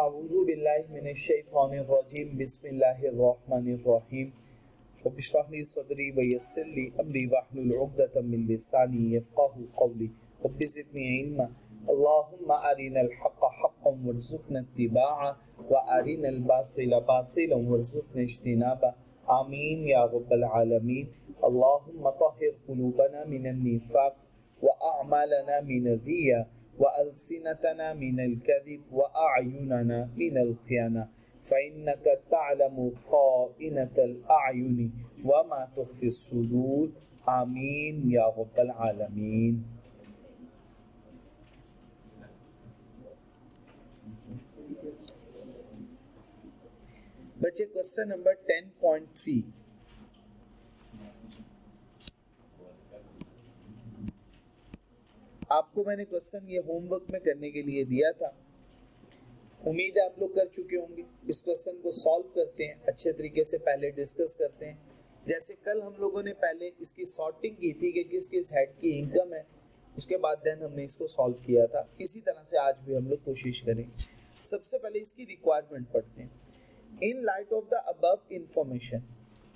अऊज़ु बिल्लाहि मिनश शैतानिर रजीम बिस्मिल्लाहिर रहमानिर रहीम रब्बि इश्रह ली सदरी व यस्सिर ली अमरी वहलुल उक़दतम मिन लिसानी यफ़क़हू क़ौली रब्बि ज़िदनी इल्मा अल्लाहुम्मा अरिनल हक़्क़ हक़्क़न वरज़ुक़ना इत्तिबाअह व अरिनल बातिला बातिलन वरज़ुक़ना इज्तिनाबा आमीन या रब्बल आलमीन। अल्लाहुम्मा तहिर क़ुलूबना मिनन निफ़ाक़ व अअमालना मिनर रिया व अलसिनतना मिनल कज़िब व अअयुनना मिनल ख़ियाना फ़इन्नका तअलमु ख़ाइनतल अअयुनि व मा तुख़फ़िस सुदूर आमीन या रब्बल आलमीन। बच्चे क्वेश्चन नंबर 10.3 आपको मैंने क्वेश्चन ये होमवर्क में करने के लिए दिया था। उम्मीद है आप लोग कर चुके होंगे। इस क्वेश्चन को सॉल्व करते हैं, अच्छे तरीके से पहले डिस्कस करते हैं। जैसे कल हम लोगों ने पहले इसकी सॉर्टिंग की थी कि किस किस हेड की इनकम है, उसके बाद देन हमने इसको सॉल्व किया था। इसी तरह से आज भी हम लोग कोशिश करेंगे। सबसे पहले इसकी रिक्वायरमेंट पढ़ते हैं। In light of the above information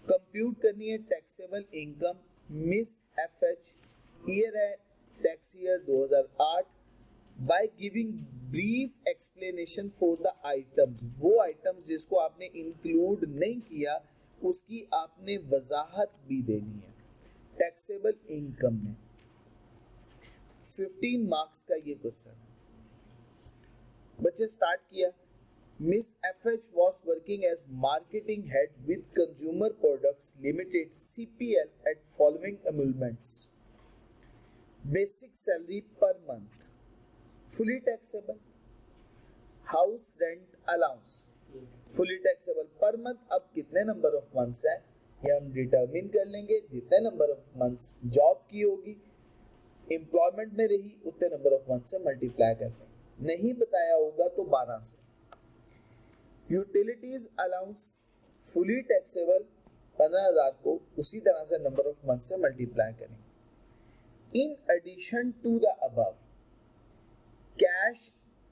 compute करनी है taxable income miss FH, year है tax year 2008, by giving brief explanation for the items. वो आइटम्स जिसको आपने इंक्लूड नहीं किया उसकी आपने वजाहत भी देनी है टैक्सेबल इनकम में। 15 मार्क्स का ये क्वेश्चन है। बच्चे स्टार्ट किया। Miss FH was working as marketing head with Consumer Products Limited (CPL) at following emoluments: basic salary per month, fully taxable, house rent allowance, fully taxable per month। अब कितने number of months है ये हम determine कर लेंगे। जितने number of months job की होगी, एम्प्लॉयमेंट में रही, उतने नंबर ऑफ मंथ से मल्टीप्लाई कर लेंगे। नहीं बताया होगा तो 12 से। यूटिलिटीज अलाउंस फुली टैक्सेबल 15,000 को उसी तरह से नंबर ऑफ मंथ से मल्टीप्लाई करेंगे। In addition to the above, cash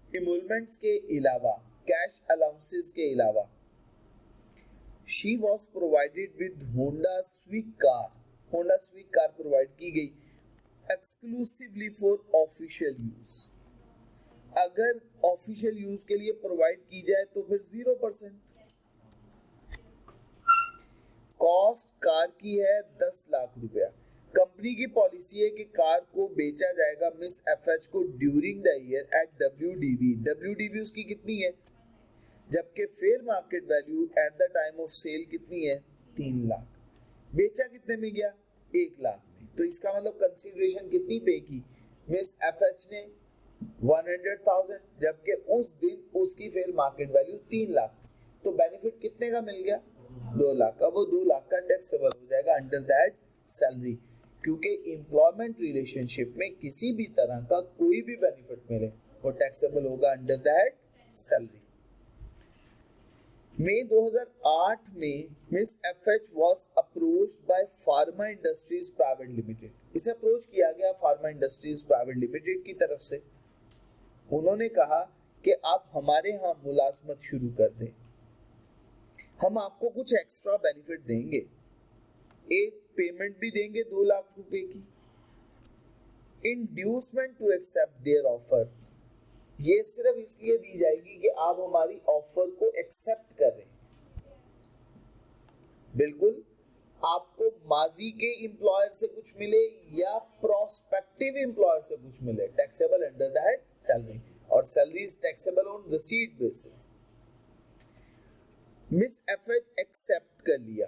emoluments के अलावा, कैश अलाउंसेस के अलावा, she was provided with Honda Civic car. Honda Civic car provide की गई एक्सक्लूसिवली फॉर ऑफिशियल यूज। अगर ऑफिशियल यूज के लिए प्रोवाइड की जाए तो फिर 0%। कॉस्ट कार की है 10 लाख रुपया। कंपनी की पॉलिसी है कि कार को बेचा जाएगा मिस एफएच को during the year at WDV। WDV उसकी कितनी है, जबकि fair market value at the time of sale कितनी है, 3 लाख। बेचा कितने में गया, 1 लाख में। तो इसका मतलब कंसीडरेशन कितनी पे की मिस एफएच ने, 100,000, जबकि उस दिन उसकी फेयर मार्केट वैल्यू 3 लाख। तो बेनिफिट कितने का मिल गया, 2 लाख का। वो 2 लाख का टैक्सेबल हो जाएगा अंडर दैट सैलरी, क्योंकि एम्प्लॉयमेंट रिलेशनशिप में किसी भी तरह का कोई भी बेनिफिट मिले वो टैक्सेबल होगा अंडर दैट सैलरी। मई 2008 में Miss FH was approached by Pharma industries private limited. इसे अप्रोच किया गया फार्मा इंडस्ट्रीज प्राइवेट लिमिटेड की तरफ से। उन्होंने कहा कि आप हमारे यहाँ मुलाजमत शुरू कर दें, हम आपको कुछ एक्स्ट्रा बेनिफिट देंगे, एक पेमेंट भी देंगे 2 लाख रुपए की। Inducement to accept their offer, ये सिर्फ इसलिए दी जाएगी कि आप हमारी ऑफर को एक्सेप्ट कर रहे हैं। बिल्कुल आपको माजी के एम्प्लॉयर से कुछ मिले या प्रोस्पेक्टिव एम्प्लॉयर से कुछ मिले, टैक्सेबल अंडर दैट सैलरी, और salary is taxable on receipt basis. Miss FH accept कर लिया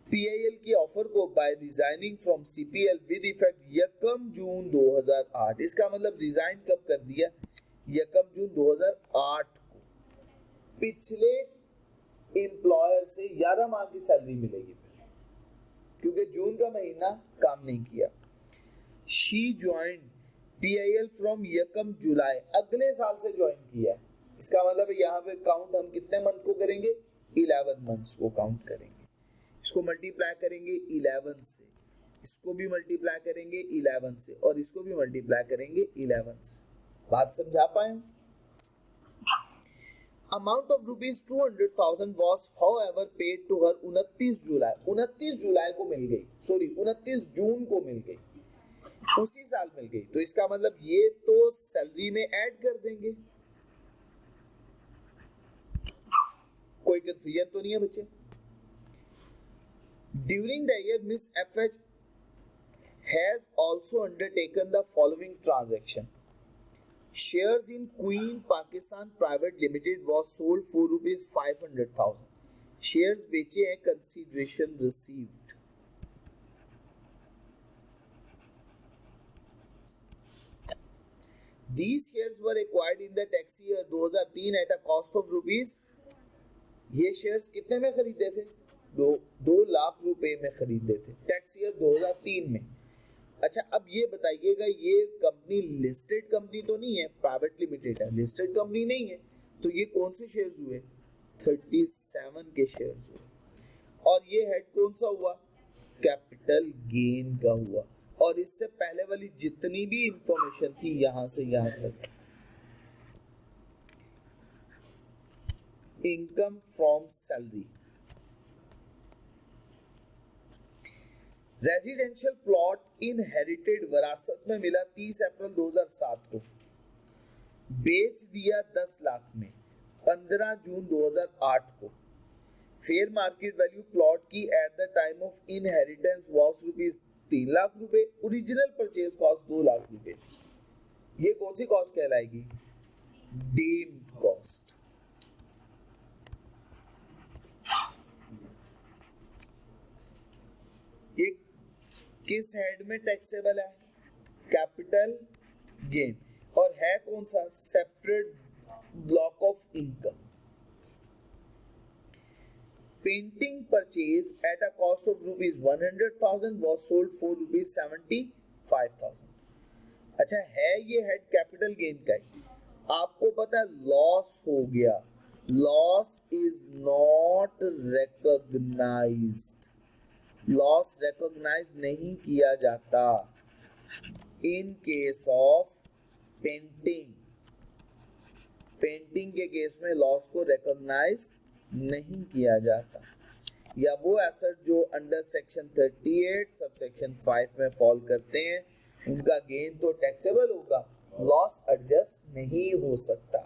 पीआईएल की ऑफर को by resigning from CPL with effect 1 June 2008। इसका मतलब रिजाइन कब कर दिया, 1 जून 2008 को। पिछले एम्प्लॉयर से 11 माह की सैलरी मिलेगी, क्योंकि जून का महीना काम नहीं किया। शी ज्वाइन पीआईएल फ्रॉम 1 जुलाई, अगले साल से ज्वाइन किया है। इसका मतलब यहाँ पे काउंट हम कितने मंथ को करेंगे, 11 मंथ्स को काउंट करेंगे। इसको मल्टीप्लाई करेंगे 11 से, इसको भी मल्टीप्लाई करेंगे 11 से, और इसको भी मल्टीप्लाई करेंगे 11 से। बात समझा पाए? Amount of rupees 200,000 was however paid to her 29 जुलाई 29 जुलाई को मिल गई, सॉरी 29 जून को मिल गई, उसी साल मिल गई। तो इसका मतलब ये तो सैलरी में ऐड कर देंगे। कोई कंफ्यूजन तो नहीं है बच्चे? During the year miss FH has also undertaken the following transaction. Shares in Queen Pakistan Private Limited was sold for rupees 500,000. Shares बेचे हैं, consideration received. These shares were acquired in the tax year 2003 at a cost of rupees. ये shares कितने में खरीदे थे? 2 लाख रुपए में खरीदे थे टैक्स ईयर 2003 में। अच्छा, अब ये बताइएगा, ये कंपनी लिस्टेड कंपनी तो नहीं है, प्राइवेट लिमिटेड है, लिस्टेड कंपनी नहीं है, तो ये कौन से शेयर्स हुए? 37 के शेयर्स हुए। और ये हेड कौन सा हुआ? कैपिटल गेन का हुआ। और इससे पहले वाली जितनी भी इंफॉर्मेशन थी यहां से यहां तक, income from salary. Residential plot inherited विरासत में मिला 30 अप्रैल 2007 को, बेच दिया 10 लाख में 15 जून 2008 को। फेयर मार्केट वैल्यू प्लॉट की at the time of inheritance was rupees 3 lakh रुपए, ओरिजिनल परचेज कॉस्ट 2 लाख रुपए। ये कौन सी कॉस्ट कहलाएगी? Deemed cost. ये किस हेड में टैक्सेबल है? Capital gain. और है कौन सा? Separate block of income. Painting purchase at a cost of rupees 100,000 was sold for rupees 75,000। अच्छा, है ये हेड कैपिटल गेन का ही। आपको पता है लॉस हो गया, loss is not recognised, loss recognise नहीं किया जाता in case of painting. Painting के केस में लॉस को रिकॉग्नाइज नहीं किया जाता, या वो एसेट जो अंडर सेक्शन 38 सब सेक्शन 5 में फॉल करते हैं उनका गेन तो टैक्सेबल होगा, लॉस एडजस्ट नहीं हो सकता।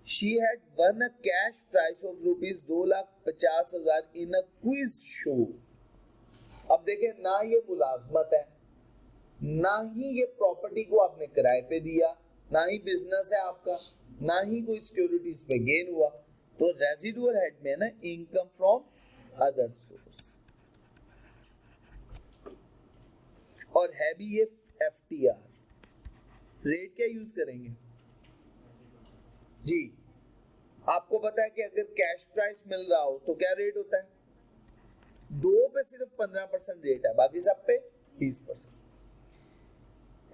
She had won a cash price of rupees 2,50,000 in a quiz show। अब देखें, ना ये मुलाजमत है, ना ही ये प्रॉपर्टी को आपने किराए पे दिया, ना ही बिजनेस है आपका, ना ही कोई सिक्योरिटीज पे गेन हुआ। तो रेजिडुअल हेड में ना इनकम फ्रॉम अदर सोर्स, और है भी ये एफटीआर। रेट क्या यूज करेंगे जी? आपको पता है कि अगर कैश प्राइस मिल रहा हो तो क्या रेट होता है? 2 पे सिर्फ 15% रेट है, बाकी सब पे 20%।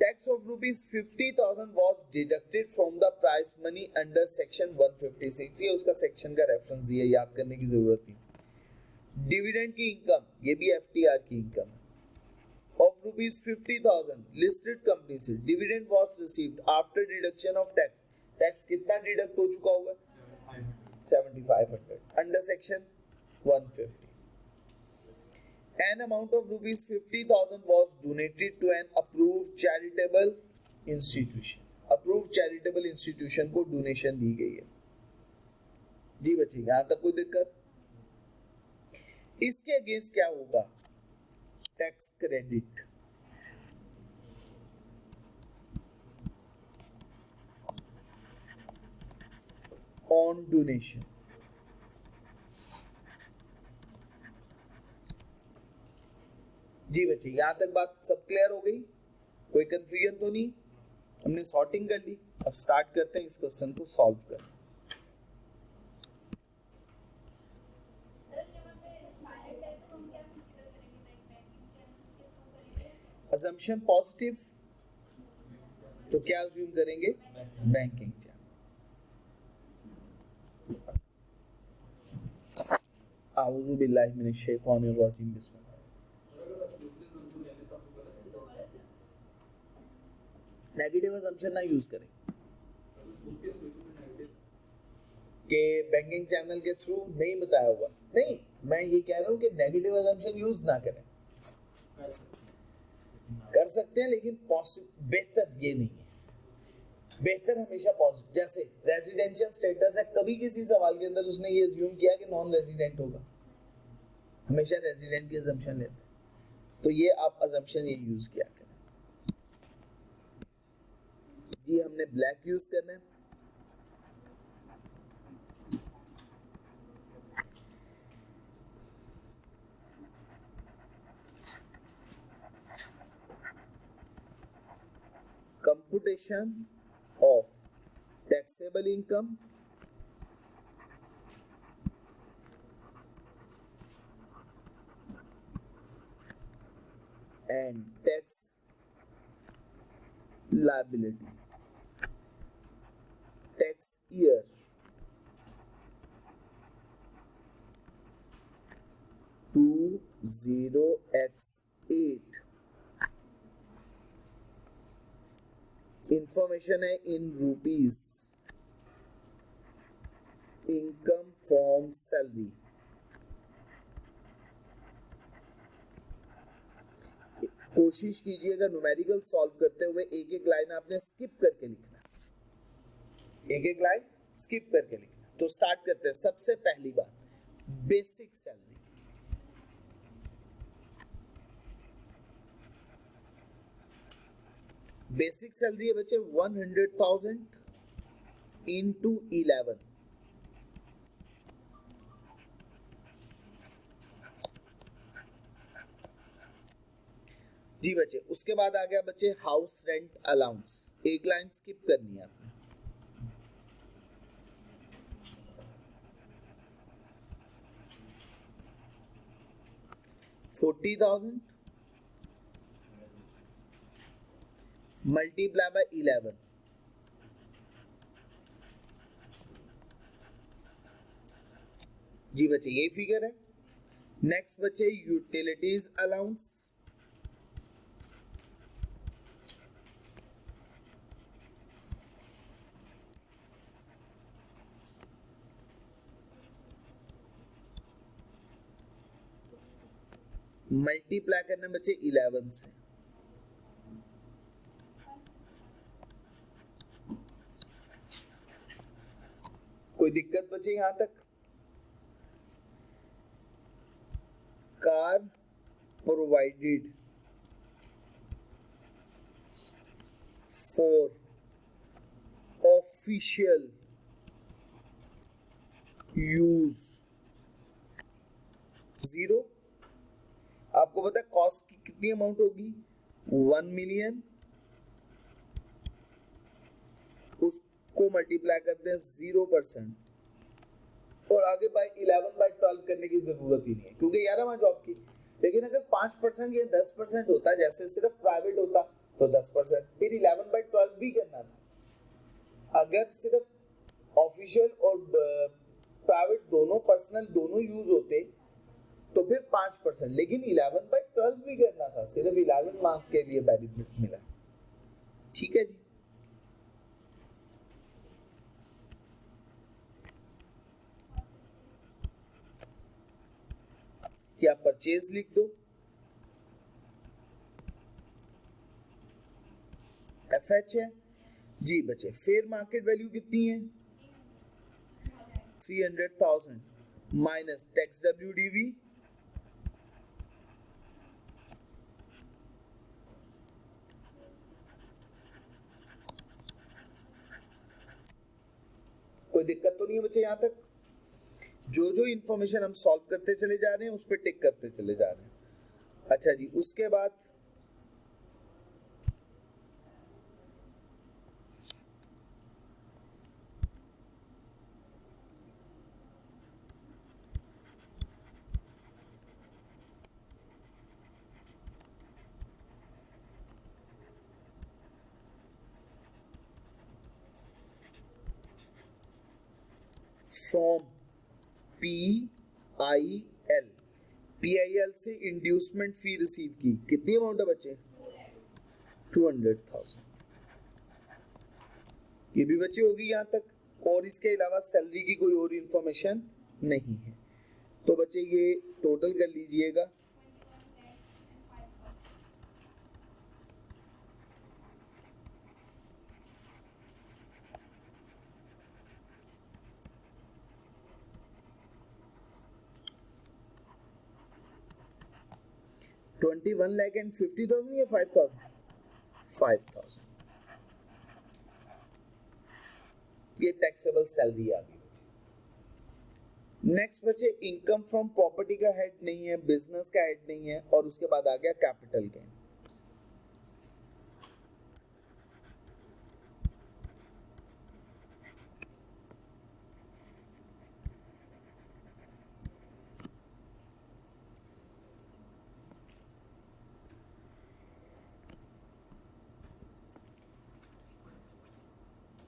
Tax of rupees 50,000 was deducted from the price money under section 156। ये उसका सेक्शन का रेफरेंस दिया, याद करने की जरूरत नहीं। डिविडेंड की इनकम, ये भी एफटीआर की इनकम है, ऑफ रुपीज 50,000 लिस्टेड कंपनी से dividend was received after deduction of tax। Tax कितना डिडक्ट हो चुका होगा? 7,500 under section 150। An amount of rupees 50,000 was donated to an approved charitable institution। approved charitable institution को donation दी गई है। जी बच्चे, यहां तक कोई दिक्कत? इसके अगेंस्ट क्या होगा? Tax credit. On donation. जी बच्चे, यहां तक बात सब क्लियर हो गई? कोई कंफ्यूजन तो नहीं? हमने सॉर्टिंग कर ली, अब स्टार्ट करते हैं इस क्वेश्चन को सॉल्व करना। असम्पशन पॉजिटिव, तो क्या अज्यूम करेंगे? Banking channel. आऊज़ु बिल्लाहि मिनश शैतानिर रजीम, बिस्मिल्लाह। नेगेटिव असम्पशन ना यूज करें। कि बैंकिंग चैनल के थ्रू नहीं बताया होगा, नहीं, मैं ये कह रहा हूँ कि नेगेटिव अजम्पशन यूज ना करें। कर सकते हैं लेकिन बेहतर ये नहीं है, बेहतर हमेशा पॉजिटिव। जैसे रेजिडेंशियल स्टेटस है, कभी किसी सवाल के अंदर उसने ये अज्यूम किया कि नॉन रेजिडेंट होगा, हमेशा रेजिडेंट की अजम्पशन लेते हैं, तो ये आप अजम्पशन ये यूज किया करें। जी हमने ब्लैक यूज करना है। Computation of taxable income and tax liability, tax year 20x8, information है in rupees, income from salary. कोशिश कीजिएगा न्यूमेरिकल सॉल्व करते हुए एक एक लाइन आपने स्किप करके लिखना, एक एक लाइन स्किप करके लिखना। तो स्टार्ट करते हैं। सबसे पहली बात, बेसिक सैलरी। बेसिक सैलरी है बच्चे 100,000 इंटू 11, जी बच्चे। उसके बाद आ गया बच्चे हाउस रेंट अलाउंस, एक लाइन स्किप करनी है आपने। 40,000 मल्टीप्लाई बाय 11, जी बच्चे ये फिगर है। नेक्स्ट बच्चे यूटिलिटीज अलाउंस, मल्टीप्लाई करना बच्चे 11 से। कोई दिक्कत बच्चे यहां तक? Car provided for official use 0। आपको पता है कॉस्ट की कितनी अमाउंट होगी? 1 मिलियन, उसको मल्टीप्लाई करते हैं 0% और आगे बाय 11/12 करने की जरूरत ही नहीं है क्योंकि 11वां जॉब की। लेकिन अगर 5% या 10% होता, जैसे सिर्फ प्राइवेट होता तो 10%, फिर 11/12 भी करना था। अगर सिर्फ ऑफिशियल और प्राइवेट दोनों, पर्सनल दोनों यूज होते तो फिर 5%, लेकिन 11/12 भी करना था, सिर्फ 11 मार्क के लिए बेनिफिट मिला। ठीक है जी। या परचेज लिख दो, FH है जी बच्चे। फेयर मार्केट वैल्यू कितनी है? 300,000 माइनस टैक्स WDV, कोई दिक्कत तो नहीं है बच्चे यहां तक? जो जो इंफॉर्मेशन हम सॉल्व करते चले जा रहे हैं उस पर टिक करते चले जा रहे हैं। अच्छा जी, उसके बाद फ्रॉम PIL, PIL से इंड्यूसमेंट फी रिसीव की, कितनी अमाउंट है बच्चे? 200,000। ये भी बच्चे होगी यहां तक? और इसके अलावा सैलरी की कोई और इंफॉर्मेशन नहीं है। तो बच्चे ये टोटल कर लीजिएगा। $21,50,000 या 5,000? 5,000 ये टैक्सेबल सैलरी आ गई। नेक्स्ट बच्चे इनकम फ्रॉम प्रॉपर्टी का हेड नहीं है, बिजनेस का हेड नहीं है, और उसके बाद आ गया कैपिटल गेन।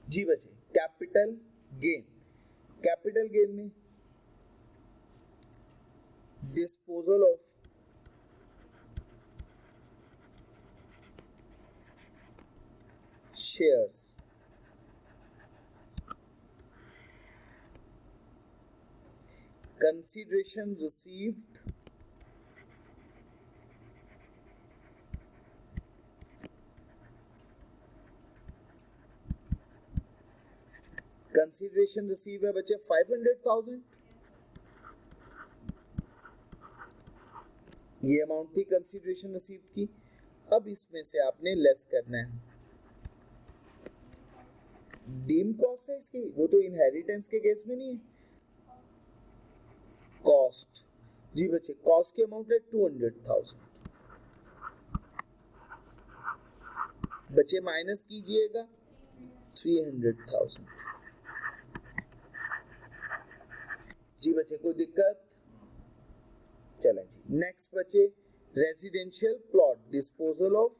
जी बच्चे कैपिटल गेन, कैपिटल गेन में disposal of shares, consideration received consideration receive है बच्चे 500,000, ये अमाउंट थी कंसिडरेशन रिसीव की। अब इसमें से आपने लेस करना है, डीम कॉस्ट है इसकी, वो तो इनहेरिटेंस के केस में नहीं है। कॉस्ट, जी बच्चे कॉस्ट की अमाउंट है 200,000, बच्चे माइनस कीजिएगा 300,000। जी बच्चे कोई दिक्कत? चलें जी नेक्स्ट बच्चे residential plot, disposal of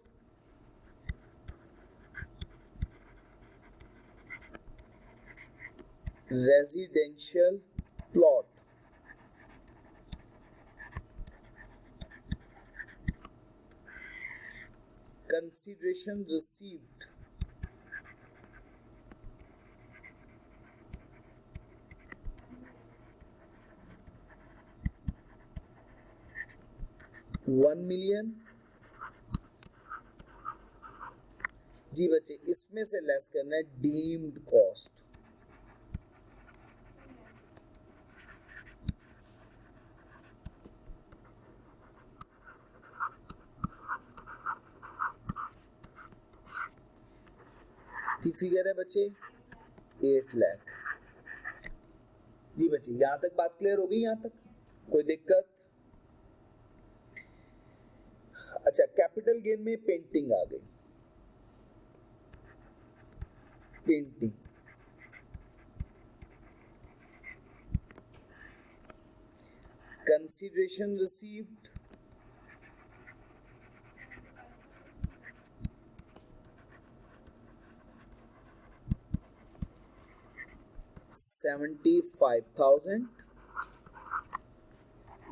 residential plot, consideration received $1 million। जी बच्चे इसमें से लेस करना है डीम्ड कॉस्ट, फिगर है बच्चे 8 लाख। जी बच्चे यहां तक बात क्लियर हो गई? यहां तक कोई दिक्कत? अच्छा कैपिटल गेन में पेंटिंग आ गई, पेंटिंग कंसिडरेशन रिसीव्ड $75,000,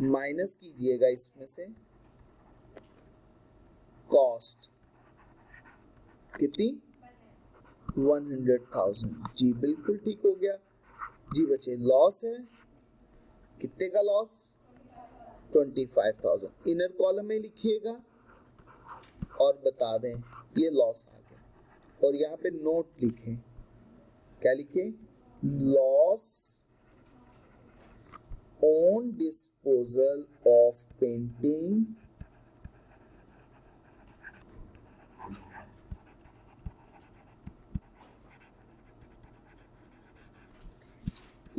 माइनस कीजिएगा इसमें से कॉस्ट कितनी 100,000। जी बिल्कुल ठीक हो गया। जी बच्चे लॉस है, कितने का लॉस 25,000, इनर कॉलम में लिखिएगा और बता दें ये लॉस आ गया, और यहाँ पे नोट लिखें, क्या लिखें? Loss on disposal of painting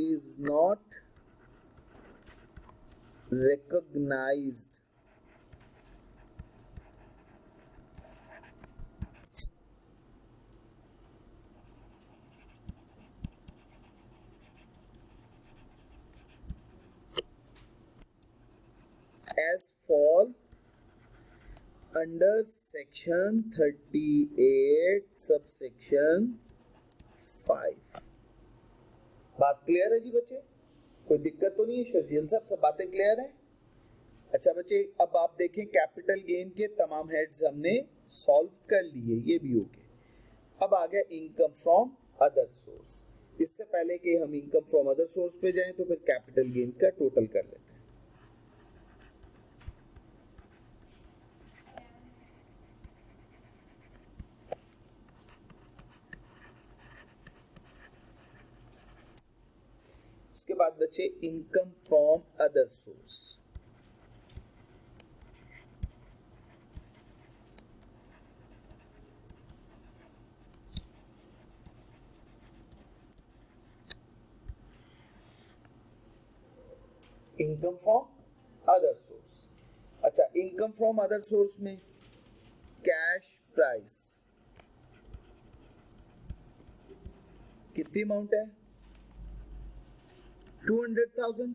is not recognized as fall under section 38 subsection 5। बात क्लियर है जी बच्चे? कोई दिक्कत तो नहीं है? शर्जील साहब सब बातें क्लियर है? अच्छा बच्चे अब आप देखें कैपिटल गेन के तमाम हेड्स हमने सॉल्व कर लिए, ये भी हो गए। अब आ गया इनकम फ्रॉम अदर सोर्स। इससे पहले कि हम इनकम फ्रॉम अदर सोर्स पे जाएं तो फिर कैपिटल गेन का टोटल कर लेते हैं। उसके बाद बचे income from other source. Income from other source, अच्छा इनकम फ्रॉम अदर सोर्स में कैश प्राइस कितनी अमाउंट है? 200,000।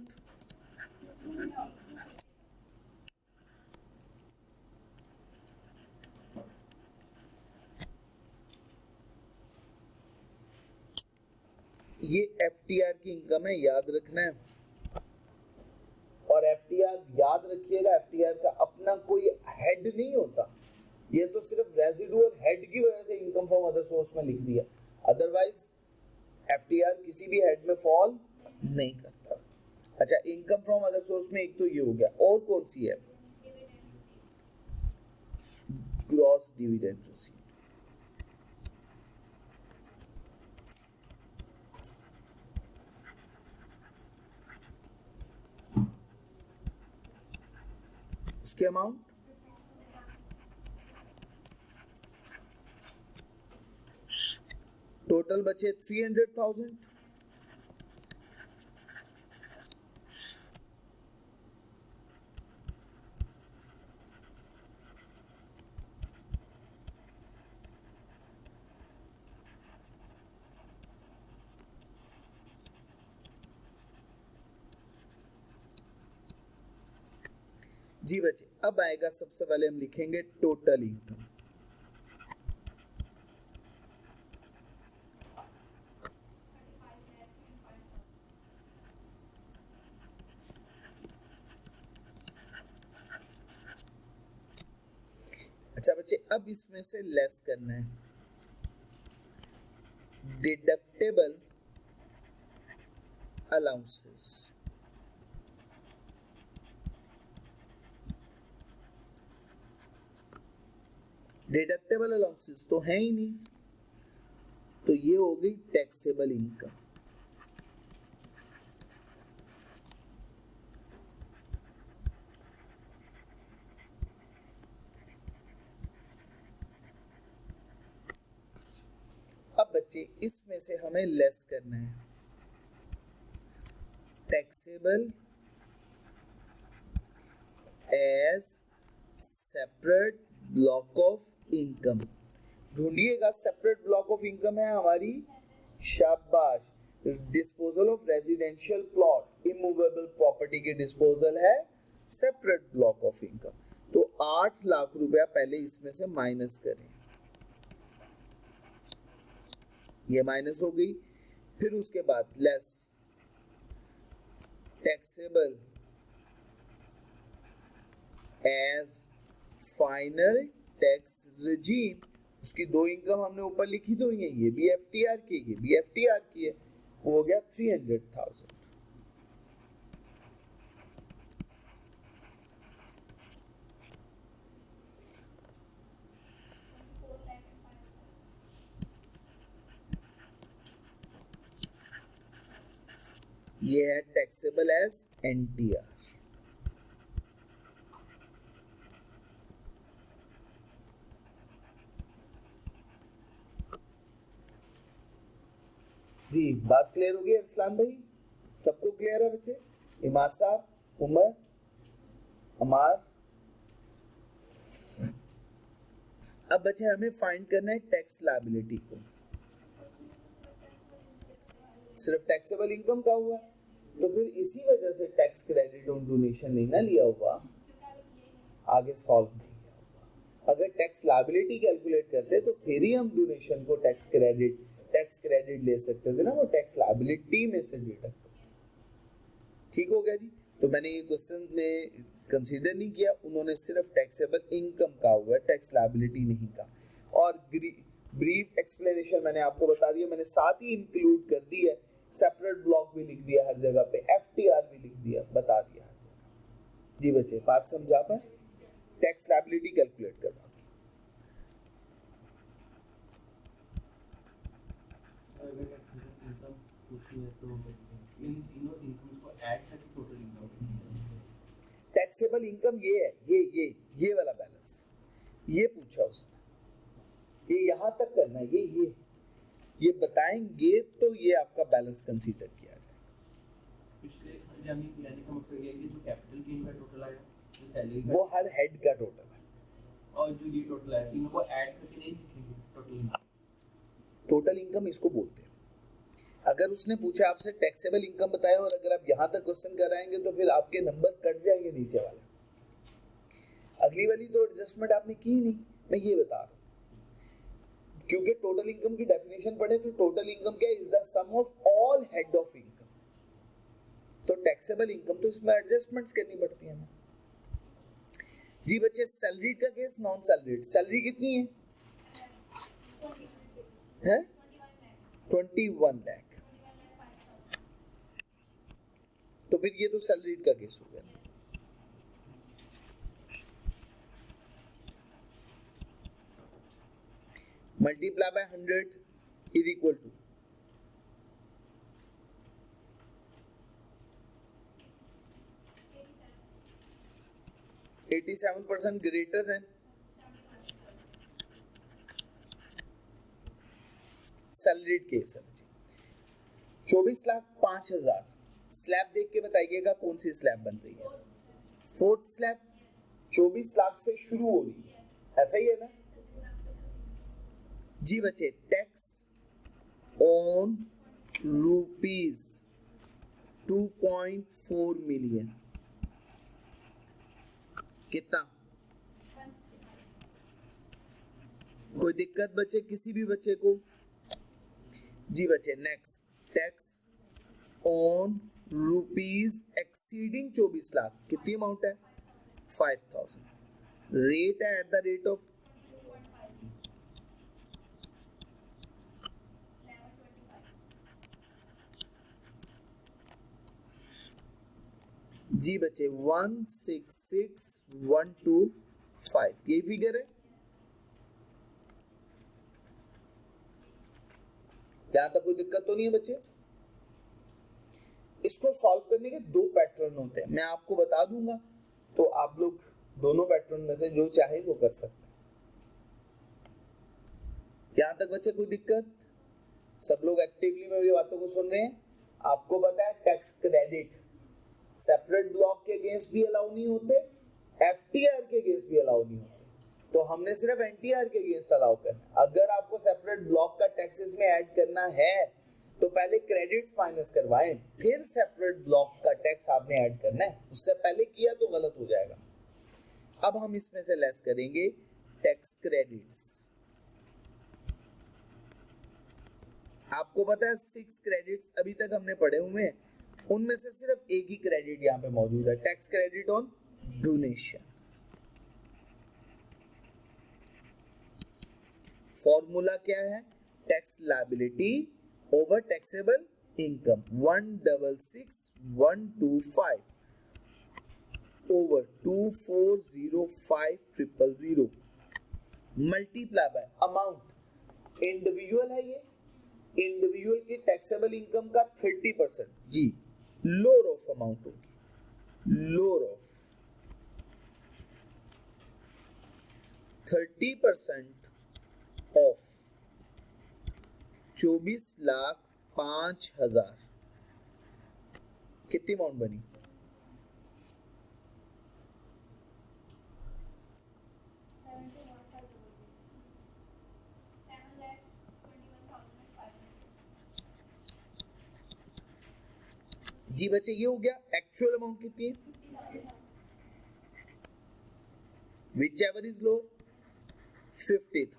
ये एफटीआर की इनकम है, याद रखना है। और एफटीआर याद रखिएगा, एफटीआर का अपना कोई हेड नहीं होता, ये तो सिर्फ रेजिडुअल हेड की वजह से इनकम फ्रॉम अदर सोर्स में लिख दिया, अदरवाइज एफटीआर किसी भी हेड में फॉल नहीं करता। अच्छा इनकम फ्रॉम अदर सोर्स में एक तो ये हो गया, और कौन सी है? Gross dividend receipt. उसके अमाउंट टोटल बचे 300,000। जी बच्चे, अब आएगा सबसे पहले हम लिखेंगे टोटल इनकम। अच्छा बच्चे, अब इसमें से लेस करना है डिडक्टेबल अलाउंसेस। डिडक्टेबल अलाउंसेस तो है ही नहीं, तो ये हो गई टैक्सेबल इनकम। अब बच्चे इसमें से हमें लेस करना है taxable as separate block of income. ढूंढिएगा, सेपरेट ब्लॉक ऑफ इनकम है हमारी, शाबाश। Disposal of residential plot, immovable property के डिस्पोजल है सेपरेट ब्लॉक ऑफ इनकम। तो 8 लाख रुपया पहले इसमें से माइनस करें, ये माइनस हो गई। फिर उसके बाद less taxable as final tax regime. उसकी 2 इनकम हमने ऊपर लिखी तो ये भी एफटीआर की, ये भी एफटीआर की है, वो हो गया 300,000। ये है टैक्सेबल एज एनटीआर। जी बात क्लियर हो गई अरसलान भाई? सबको क्लियर है बच्चे? इमाद साहब, उमर, अमार। अब बच्चे हमें फाइंड करना है टैक्स लायबिलिटी को। सिर्फ टैक्सेबल इनकम का हुआ, तो फिर इसी वजह से टैक्स क्रेडिट ऑन डोनेशन नहीं ना लिया हुआ, आगे सॉल्व नहीं किया होगा। अगर टैक्स लायबिलिटी कैलकुलेट करते तो फिर ही हम डोनेशन को टैक्स क्रेडिट ले सकते थे ना, वो टैक्स लायबिलिटी में से डिडक्ट। ठीक हो गया जी? तो मैंने ये क्वेश्चन में कंसीडर नहीं किया, उन्होंने सिर्फ टैक्सेबल इनकम का हुआ है, टैक्स लायबिलिटी नहीं का। ब्रीफ एक्सप्लेनेशन मैंने आपको बता दिया, मैंने साथ ही इंक्लूड कर दी है, सेपरेट ब्लॉक भी लिख दिया हर जगह पे, FTR भी लिख दिया, बता दिया हर जगह। जी बच्चे बात समझा पाए? टैक्स लायबिलिटी कैलकुलेट करवा टैक्सेबल इनकम ये है, ये वाला बैलेंस, ये पूछा उसने, ये यहाँ तक करना है, ये बताएंगे तो ये आपका बैलेंस कंसीडर किया जाएगा। पिछले यानी का मतलब ये है कि जो कैपिटल गेन का टोटल आया, जो सैलरी वो हर हेड का टोटल है, और जो ये टोटल है तीनों को ऐड करके नहीं लिखेंगे टोटल इनकम इसको बोलते हैं। अगर उसने पूछा आपसे टैक्सेबल इनकम बताया और अगर आप यहाँ तक क्वेश्चन कराएंगे तो फिर आपके नंबर कट जाएंगे नीचे वाले। अगली वाली तो एडजस्टमेंट आपने की नहीं, मैं ये बता रहा हूँ, क्योंकि टोटल इनकम की डेफिनेशन पढ़े तो टोटल इनकम क्या है? Is the sum of all head of income. तो टैक्सेबल इनकम तो इसमें एडजस्टमेंट्स करनी पड़ती है हमें। जी बच्चे सैलरी का केस, नॉन सैलरीड, सैलरी कितनी है? 21 लाख। तो फिर ये तो सैलरीड का केस हो गया। Multiply by 100 is equal to 87% greater than salaried case है। 24,05,000 स्लैब देख के बताइएगा कौन सी स्लैब बन रही है? फोर्थ स्लैब 24 लाख से शुरू हो रही है, ऐसा ही है ना जी बच्चे? टैक्स ऑन रुपीज 2.4 मिलियन कितना? कोई दिक्कत बच्चे किसी भी बच्चे को? जी बच्चे next, tax on rupees exceeding 24 lakh कितनी अमाउंट है? 5,000। रेट है एट द रेट ऑफ जी बच्चे 166,125, यही फिगर है। यहां तक कोई दिक्कत तो नहीं है बच्चे? इसको सॉल्व करने के दो पैटर्न होते हैं, मैं आपको बता दूंगा, तो आप लोग दोनों पैटर्न में से जो चाहे वो कर सकते हैं। यहां तक बच्चे कोई दिक्कत? सब लोग एक्टिवली मेरी बातों को सुन रहे हैं? आपको पता है टैक्स क्रेडिट सेपरेट ब्लॉक के अगेंस्ट भी अलाउ नहीं होते, एफटीआर के अगेंस्ट भी अलाउ नहीं होते, तो हमने सिर्फ एनटीआर के अगेंस्ट अलाउ करना। अगर आपको सेपरेट ब्लॉक का टैक्सेस में ऐड करना है तो पहले क्रेडिट्स माइनस करवाएं, फिर सेपरेट ब्लॉक का टैक्स आपने ऐड करना है, उससे पहले किया तो गलत हो जाएगा। अब हम इसमें से लेस करेंगे टैक्स क्रेडिट्स। आपको पता है 6 क्रेडिट्स अभी तक हमने पढ़े हुए हैं, उनमें से सिर्फ एक ही क्रेडिट यहाँ पे मौजूद है, tax credit on donation. Formula क्या है? Tax liability over taxable income 166,125 over 2405,000 multiply by amount. Individual है ये, इंडिविजुअल की टैक्सेबल इनकम का 30% जी लोअर ऑफ अमाउंट होगी, लोअर ऑफ 30% ऑफ 24,05,000 कितनी अमाउंट बनी? जी बच्चे ये हो गया। एक्चुअल अमाउंट कितनी है? Which ever is low 50,000।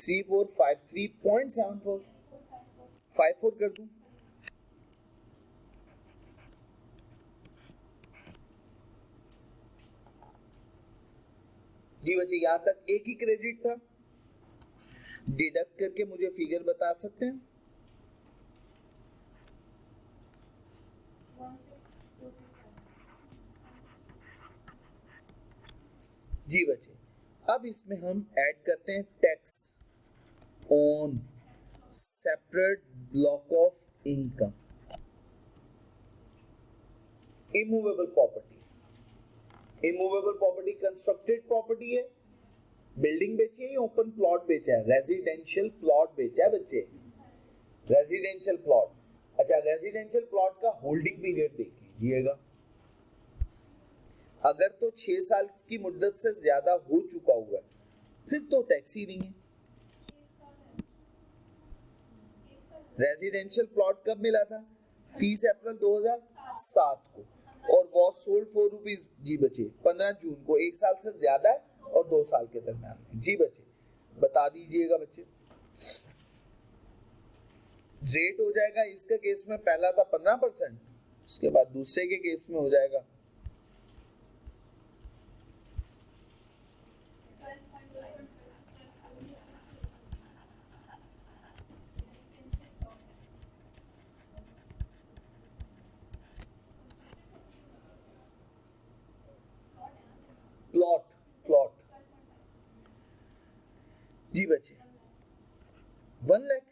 3453.74 54 कर दूं। जी बच्चे यहां तक एक ही क्रेडिट था, डिडक्ट करके मुझे फिगर बता सकते हैं? जी बच्चे अब इसमें हम ऐड करते हैं tax on separate block of income, immovable property. Immovable property constructed property है, बिल्डिंग बेची है या ओपन प्लॉट बेचा है? रेजिडेंशियल प्लॉट बेचा है बच्चे, रेजिडेंशियल प्लॉट। अच्छा रेजिडेंशियल प्लॉट का होल्डिंग पीरियड देख लीजिएगा, अगर तो 6 साल की मुद्दत से ज्यादा हो चुका हुआ है फिर तो टैक्स ही नहीं है। रेजिडेंशियल प्लॉट कब मिला था? 30 अप्रैल 2007 को, और वॉज सोल्ड फॉर रुपीज जी बच्चे 15 जून को, 1 साल से ज्यादा है और 2 साल के दरमियान में। जी बच्चे बता दीजिएगा बच्चे। रेट हो जाएगा इसका केस में, पहला था 15%, उसके बाद दूसरे के केस में हो जाएगा प्लॉट। जी बच्चे 1 लाख।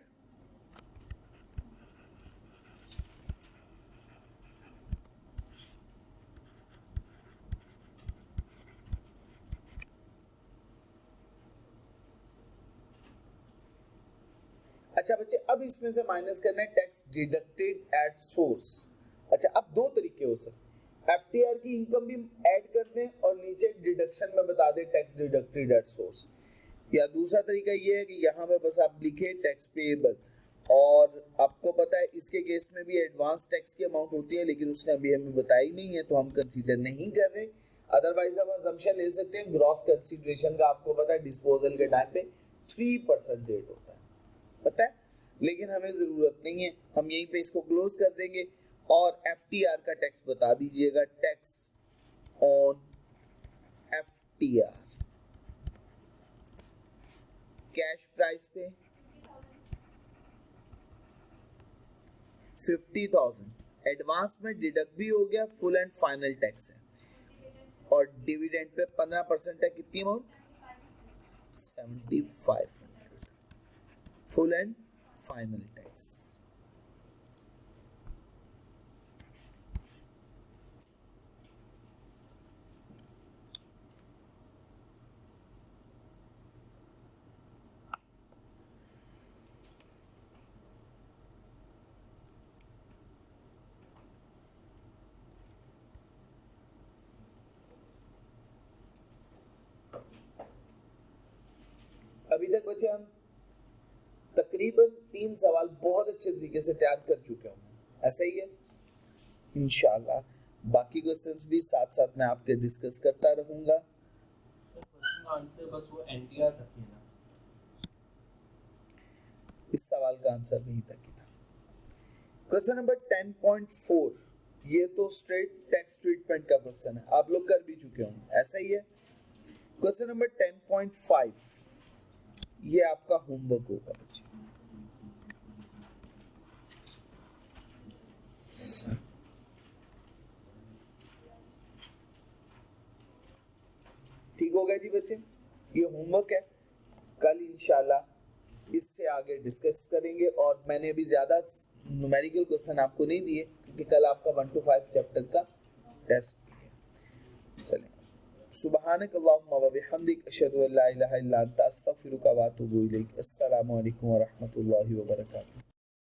अच्छा बच्चे अब इसमें से माइनस करना है टैक्स डिडक्टेड एट सोर्स। अच्छा अब दो तरीके हो सकते, एफटीआर की इनकम भी ऐड कर दें और नीचे डिडक्शन में बता दें टैक्स डिडक्टेड एट सोर्स, या दूसरा तरीका ये है कि यहाँ पे बस आप लिखे टैक्स पेएबल, और आपको पता है इसके केस में भी एडवांस टैक्स की अमाउंट होती है लेकिन उसने अभी हमें बताई नहीं है तो हम कंसीडर नहीं कर रहे। अदरवाइज हम असम्पशन ले सकते हैं ग्रॉस कंसीडरेशन का, आपको पता है डिस्पोजल के टाइम पे 3% रेट होता है, पता है, लेकिन हमें जरूरत नहीं है, हम यहीं पे इसको क्लोज कर देंगे। और एफटीआर का टैक्स बता दीजिएगा, tax on FTR cash price पे 50,000, एडवांस में डिडक्ट भी हो गया, फुल एंड फाइनल टैक्स है, और डिविडेंड पे 15% है, कितनी amount? 7500, full and final tax. अभी तक बच्चे हम तकरीबन 3 सवाल बहुत अच्छे तरीके से तैयार कर चुके हूँ, ऐसा ही है। इंशाल्लाह बाकी क्वेश्चंस भी साथ साथ मैं आपके डिस्कस करता रहूंगा। क्वेश्चन का आंसर बस वो एनटीआर तक ही ना, इस सवाल का आंसर नहीं तक ही था। क्वेश्चन नंबर 10.4, ये तो स्ट्रेट टैक्स ट्रीटमेंट का क्वेश्चन है, आप लोग कर भी चुके होंगे, ऐसा ही है। क्वेश्चन नंबर 10.5, ये आपका होमवर्क होगा बच्चे। ठीक हो गया जी बच्चे, ये होमवर्क है, कल इंशाल्लाह इससे आगे डिस्कस करेंगे। और मैंने अभी ज्यादा न्यूमेरिकल क्वेश्चन आपको नहीं दिए क्योंकि कल आपका 1 to 5 चैप्टर का टेस्ट है। चलें, सुब्हानक अल्लाहुम्मा व बिहम्दिक अशहदु अल्ला इलाहा इल्ला अंता अस्तगफिरुका व अतूबु इलैक। अस्सलामु अलैकुम व रहमतुल्लाहि व बरकातुहू।